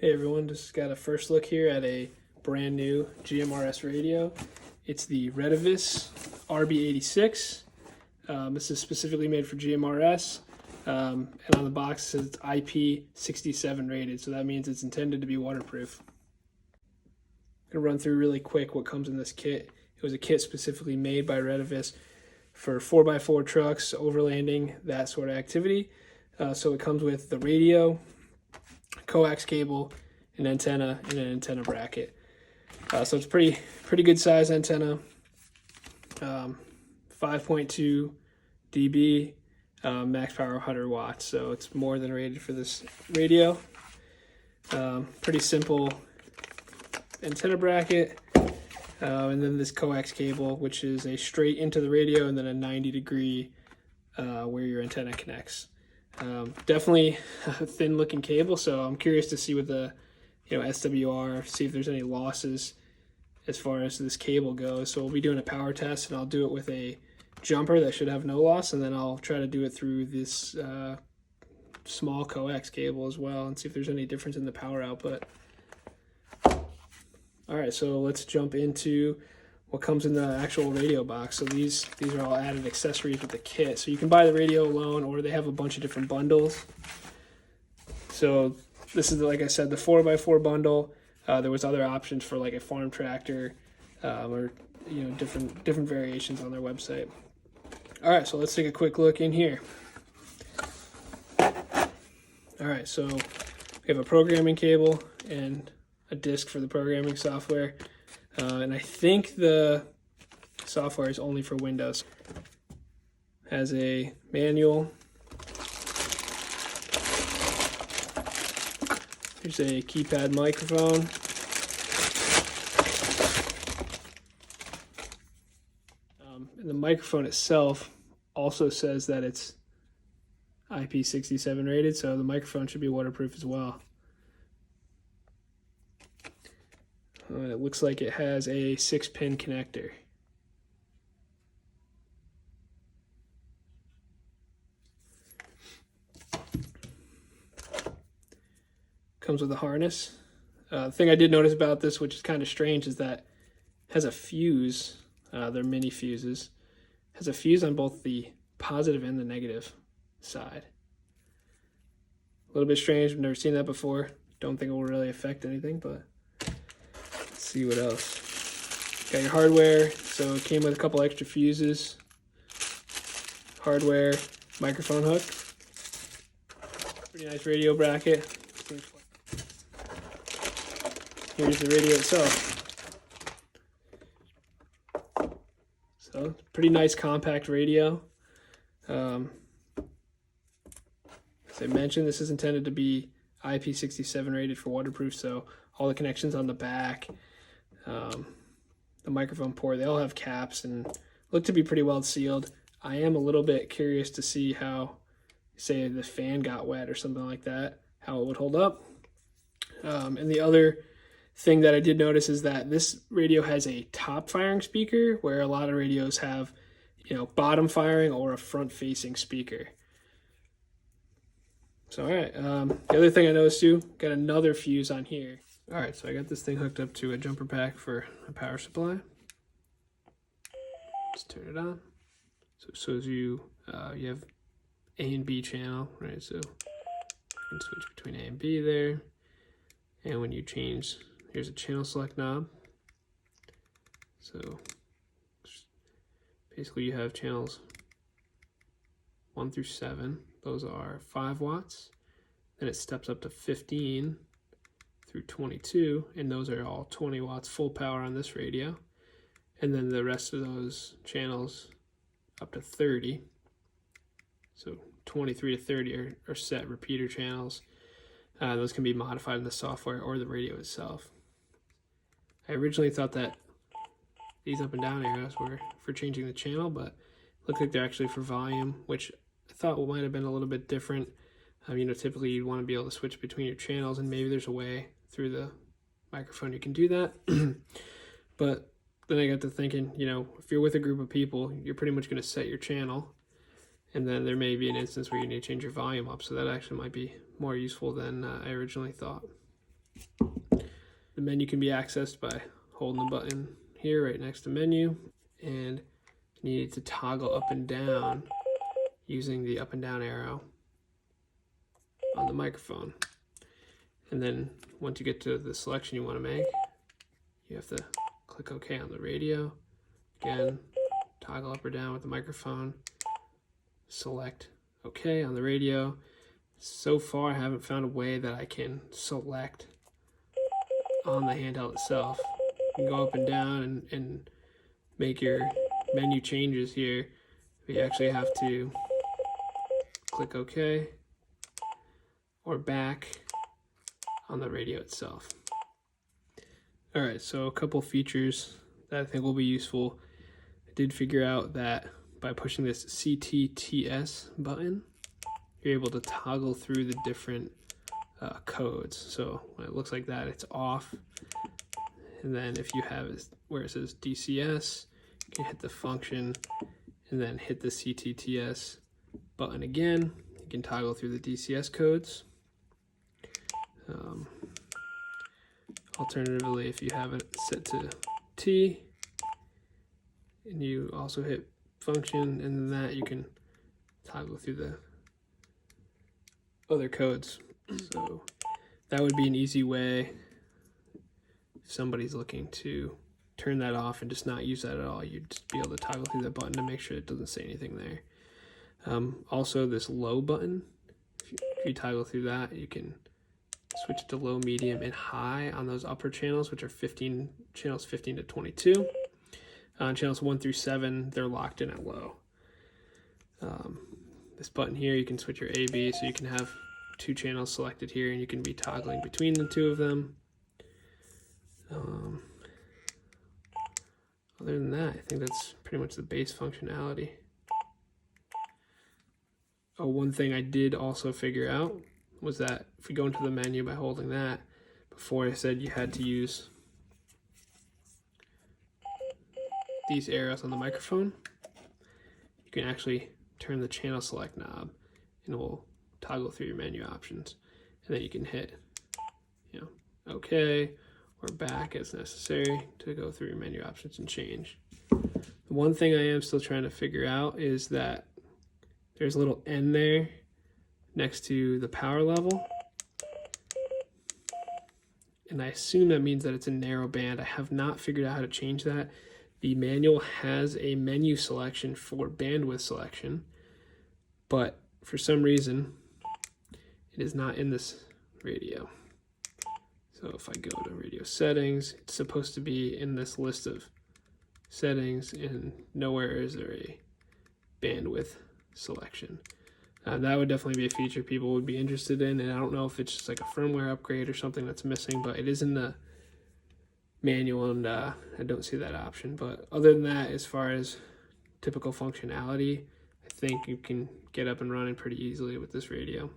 Hey everyone, just got a first look here at a brand new GMRS radio. It's the Retevis RB86. This is specifically made for GMRS, and on the box it says it's IP67 rated, so that means it's intended to be waterproof. I'm going to run through really quick what comes in this kit. It was a kit specifically made by Retevis for 4x4 trucks, overlanding, that sort of activity. So it comes with the radio, coax cable, an antenna, and an antenna bracket. So it's pretty good size antenna. 5.2 dB, max power 100 watts. So it's more than rated for this radio. Pretty simple antenna bracket. And then this coax cable, which is a straight into the radio and then a 90-degree where your antenna connects. Definitely a thin looking cable, so I'm curious to see with the SWR, see if there's any losses as far as this cable goes. So we'll be doing a power test, and I'll do it with a jumper that should have no loss, and then I'll try to do it through this small coax cable as well and see if there's any difference in the power output. All right, so let's jump into what comes in the actual radio box. So these are all added accessories with the kit. So you can buy the radio alone, or they have a bunch of different bundles. So this is, like I said, the 4x4 bundle. There was other options for like a farm tractor, or different variations on their website. All right, so let's take a quick look in here. All right, so we have a programming cable and a disk for the programming software. And I think the software is only for Windows. Has a manual. Here's a keypad microphone. And the microphone itself also says that it's IP67 rated, so the microphone should be waterproof as well. It looks like it has a 6-pin connector. Comes with a harness. The thing I did notice about this, which is kind of strange, is that it has a fuse. They're mini fuses. It has a fuse on both the positive and the negative side. A little bit strange. I've never seen that before. Don't think it will really affect anything, but see what else. Got your hardware, so it came with a couple extra fuses, hardware, microphone hook, pretty nice radio bracket. Here's the radio itself. So pretty nice compact radio. As I mentioned, this is intended to be IP67 rated for waterproof, so all the connections on the back, the microphone port, they all have caps and look to be pretty well sealed. I am a little bit curious to see how, say, the fan got wet or something like that, how it would hold up. And the other thing that I did notice is that this radio has a top firing speaker, where a lot of radios have, bottom firing or a front facing speaker. So, all right, the other thing I noticed too, got another fuse on here. All right, so I got this thing hooked up to a jumper pack for a power supply. Let's turn it on. So it shows you, you have A and B channel, right? So you can switch between A and B there. And when you change, here's a channel select knob. So basically you have channels 1 through 7. Those are 5 watts. Then it steps up to 15 through 22, and those are all 20 watts full power on this radio. And then the rest of those channels up to 30. So 23 to 30 are set repeater channels. Those can be modified in the software or the radio itself. I originally thought that these up and down arrows were for changing the channel, but it looked like they're actually for volume, which I thought might have been a little bit different. Typically you'd want to be able to switch between your channels, and maybe there's a way through the microphone you can do that. But then I got to thinking, if you're with a group of people, you're pretty much going to set your channel. And then there may be an instance where you need to change your volume up, so that actually might be more useful than I originally thought. The menu can be accessed by holding the button here right next to menu, and you need to toggle up and down using the up and down arrow on the microphone. And then once you get to the selection you want to make, you have to click OK on the radio. Again, toggle up or down with the microphone, select OK on the radio. So far, I haven't found a way that I can select on the handheld itself. You can go up and down and make your menu changes here, but you actually have to click OK or back on the radio itself. Alright, so a couple features that I think will be useful. I did figure out that by pushing this CTTS button, you're able to toggle through the different codes. So when it looks like that, it's off. And then if you have it where it says DCS, you can hit the function and then hit the CTTS button again. You can toggle through the DCS codes. Alternatively, if you have it set to T and you also hit function, and then that you can toggle through the other codes. So that would be an easy way if somebody's looking to turn that off and just not use that at all. You'd just be able to toggle through that button to make sure it doesn't say anything there. Also, this low button, if you toggle through that, you can switch to low, medium, and high on those upper channels, which are channels 15 to 22. On channels 1 through 7, they're locked in at low. This button here, you can switch your AB, so you can have 2 channels selected here, and you can be toggling between the 2 of them. Other than that, I think that's pretty much the base functionality. Oh, one thing I did also figure out was that if we go into the menu by holding that, before I said you had to use these arrows on the microphone, you can actually turn the channel select knob and it will toggle through your menu options. And then you can hit, OK or back as necessary to go through your menu options and change. The one thing I am still trying to figure out is that there's a little N there next to the power level. And I assume that means that it's a narrow band. I have not figured out how to change that. The manual has a menu selection for bandwidth selection, but for some reason, it is not in this radio. So if I go to radio settings, it's supposed to be in this list of settings, and nowhere is there a bandwidth selection. That would definitely be a feature people would be interested in, and I don't know if it's just like a firmware upgrade or something that's missing, but it is in the manual, and I don't see that option. But other than that, as far as typical functionality, I think you can get up and running pretty easily with this radio.